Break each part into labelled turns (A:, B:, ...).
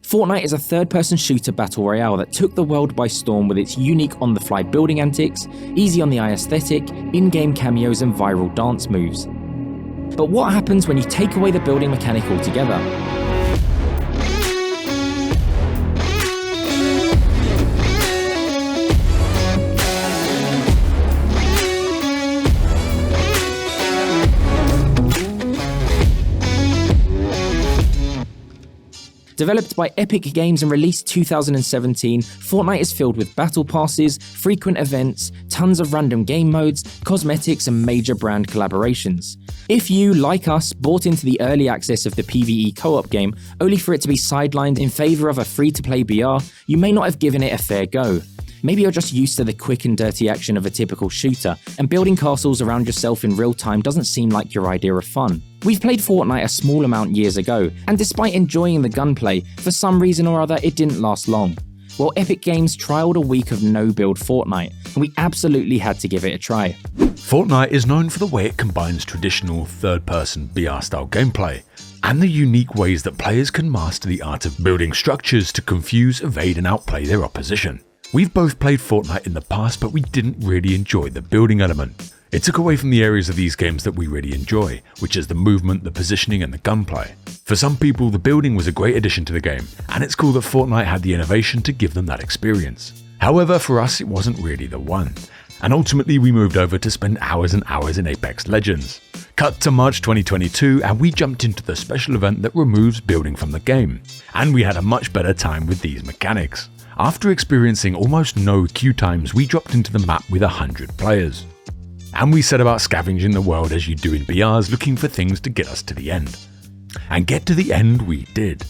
A: Fortnite is a third-person shooter battle royale that took the world by storm with its unique on-the-fly building antics, easy-on-the-eye aesthetic, in-game cameos and viral dance moves. But what happens when you take away the building mechanic altogether? Developed by Epic Games and released 2017, Fortnite is filled with battle passes, frequent events, tons of random game modes, cosmetics and major brand collaborations. If you, like us, bought into the early access of the PvE co-op game only for it to be sidelined in favour of a free-to-play BR, you may not have given it a fair go. Maybe you're just used to the quick and dirty action of a typical shooter, and building castles around yourself in real time doesn't seem like your idea of fun. We've played Fortnite a small amount years ago, and despite enjoying the gunplay, for some reason or other it didn't last long. Well, Epic Games trialled a week of no-build Fortnite, and we absolutely had to give it a try.
B: Fortnite is known for the way it combines traditional third-person BR-style gameplay, and the unique ways that players can master the art of building structures to confuse, evade and outplay their opposition. We've both played Fortnite in the past, but we didn't really enjoy the building element. It took away from the areas of these games that we really enjoy, which is the movement, the positioning and the gunplay. For some people, the building was a great addition to the game, and it's cool that Fortnite had the innovation to give them that experience. However, for us it wasn't really the one, and ultimately we moved over to spend hours and hours in Apex Legends. Cut to March 2022 and we jumped into the special event that removes building from the game, and we had a much better time with these mechanics. After experiencing almost no queue times, we dropped into the map with 100 players. And we set about scavenging the world as you do in BRs, looking for things to get us to the end. And get to the end we did.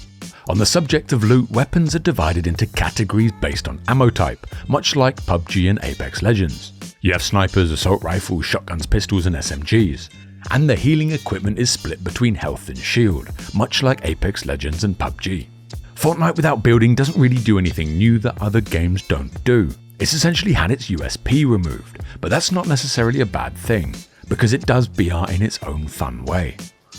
B: On the subject of loot, weapons are divided into categories based on ammo type, much like PUBG and Apex Legends. You have snipers, assault rifles, shotguns, pistols and SMGs. And the healing equipment is split between health and shield, much like Apex Legends and PUBG. Fortnite without building doesn't really do anything new that other games don't do. It's essentially had its USP removed, but that's not necessarily a bad thing, because it does BR in its own fun way.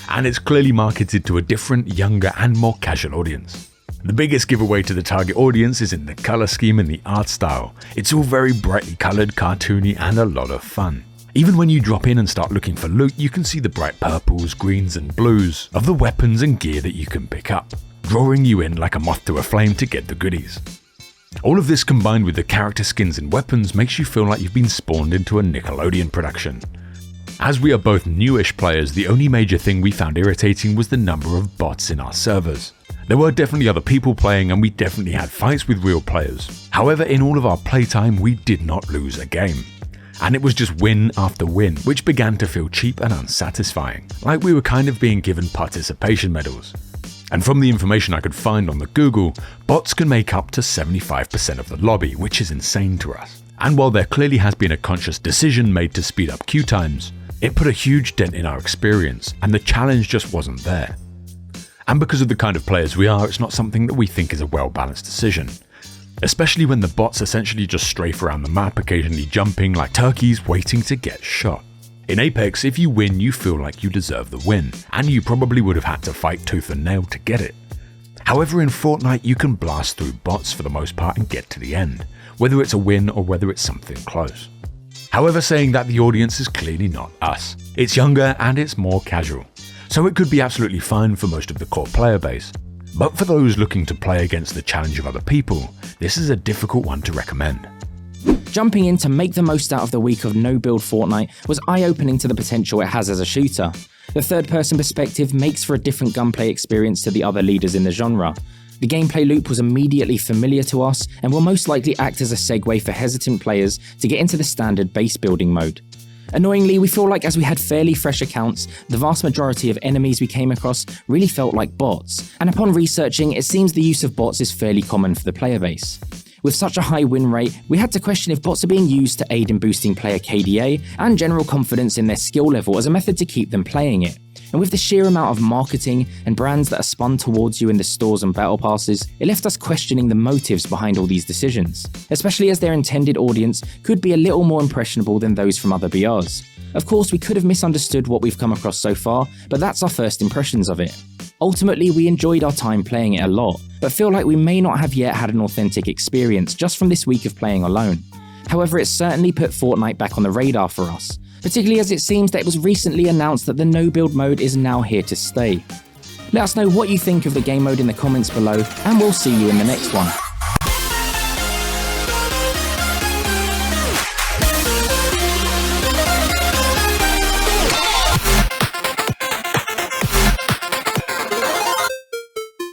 B: And it's clearly marketed to a different, younger and more casual audience. The biggest giveaway to the target audience is in the colour scheme and the art style. It's all very brightly coloured, cartoony and a lot of fun. Even when you drop in and start looking for loot, you can see the bright purples, greens and blues of the weapons and gear that you can pick up, drawing you in like a moth to a flame to get the goodies. All of this combined with the character skins and weapons makes you feel like you've been spawned into a Nickelodeon production. As we are both newish players, the only major thing we found irritating was the number of bots in our servers. There were definitely other people playing and we definitely had fights with real players. However, in all of our playtime we did not lose a game. And it was just win after win, which began to feel cheap and unsatisfying, like we were kind of being given participation medals. And from the information I could find on the Google, bots can make up to 75% of the lobby, which is insane to us. And while there clearly has been a conscious decision made to speed up queue times, it put a huge dent in our experience, and the challenge just wasn't there. And because of the kind of players we are, it's not something that we think is a well-balanced decision. Especially when the bots essentially just strafe around the map, occasionally jumping like turkeys waiting to get shot. In Apex, if you win, you feel like you deserve the win, and you probably would have had to fight tooth and nail to get it. However, in Fortnite, you can blast through bots for the most part and get to the end, whether it's a win or whether it's something close. However, saying that, the audience is clearly not us. It's younger and it's more casual, so it could be absolutely fine for most of the core player base. But for those looking to play against the challenge of other people, this is a difficult one to recommend.
A: Jumping in to make the most out of the week of no-build Fortnite was eye-opening to the potential it has as a shooter. The third-person perspective makes for a different gunplay experience to the other leaders in the genre. The gameplay loop was immediately familiar to us and will most likely act as a segue for hesitant players to get into the standard base building mode. Annoyingly, we feel like as we had fairly fresh accounts, the vast majority of enemies we came across really felt like bots, and upon researching, it seems the use of bots is fairly common for the player base. With such a high win rate, we had to question if bots are being used to aid in boosting player KDA and general confidence in their skill level as a method to keep them playing it. And with the sheer amount of marketing and brands that are spun towards you in the stores and battle passes, it left us questioning the motives behind all these decisions, especially as their intended audience could be a little more impressionable than those from other BRs. Of course, we could have misunderstood what we've come across so far, but that's our first impressions of it. Ultimately, we enjoyed our time playing it a lot, but feel like we may not have yet had an authentic experience just from this week of playing alone. However, it certainly put Fortnite back on the radar for us, particularly as it seems that it was recently announced that the no build mode is now here to stay. Let us know what you think of the game mode in the comments below, and we'll see you in the next one.